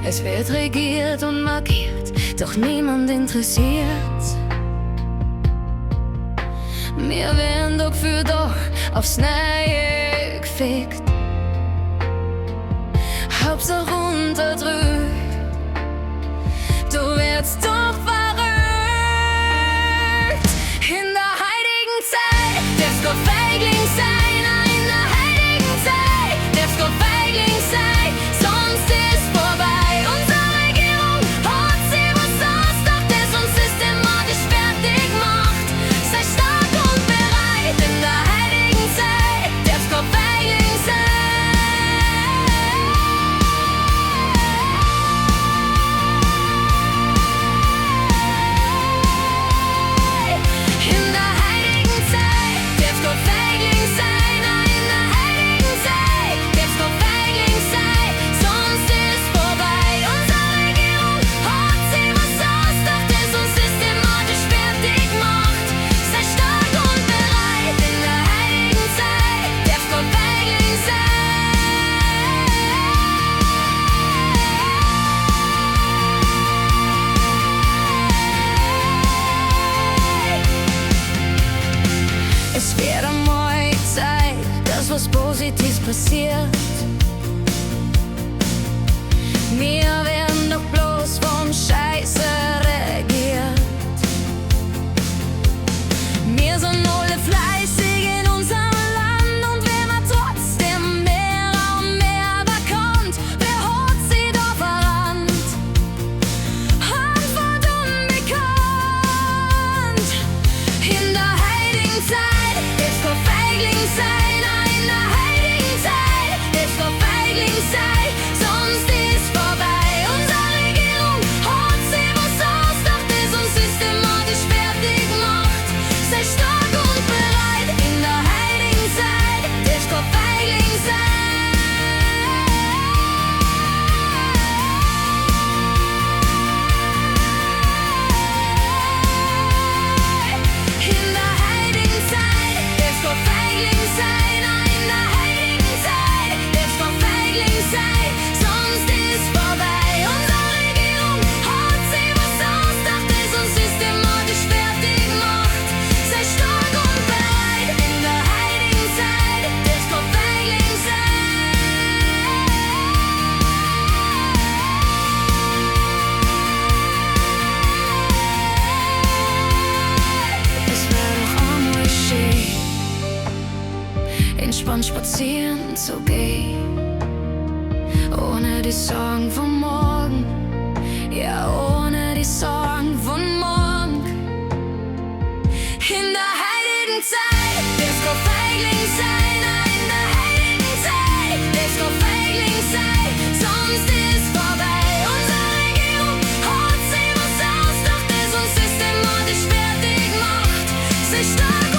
Es wird regiert und markiert, doch niemand interessiert. Wir werden doch für doch aufs Neue gefickt. Hauptsache unterdrückt, du wirst doch verrückt. In der heutigen Zeit, darfst du Feigling sein. In der heutigen Zeit, darfst du Feigling sein, sonst ist vorbei. Unsere Regierung hat sie was ausgedacht, das uns systematisch fertig macht. Sei stark und bereit. In der heutigen Zeit, darfst du Feigling sein. Es wird einmal Zeit, dass was Positives passiert. Wir werden doch bloß vom Scheiße regiert. Wir sind alle fleißig in unserem Land und wenn man trotzdem mehr und mehr bekommt, wer hat sie da verrannt? Antwort unbekannt. In der heutigen Zeit, darfst du Feigling sein. In der heutigen Zeit, darfst du Feigling sein, sonst ist vorbei. Unsere Regierung hat sie was ausgedacht, das uns systematisch fertig macht. Sei stark und bereit. In der heutigen Zeit, darfst du Feigling sein. In der heutigen Zeit, darfst du Feigling sein. In der heutigen Zeit, darfst du Feigling sein, sonst ist vorbei. Unsere Regierung hat sie was ausgedacht, das uns systematisch fertig macht. Sei stark und bereit. In der heutigen Zeit, darfst du Feigling sein. Es wär doch einmal schön, entspannt spazieren zu gehen, ohne die Sorgen von morgen, ja ohne die Sorgen von morgen. In der heutigen Zeit, darfst du Feigling sein. In der heutigen Zeit, darfst du Feigling sein, sonst ist vorbei. Unsere Regierung hat sie was ausgedacht, das uns systematisch fertig macht. Sei stark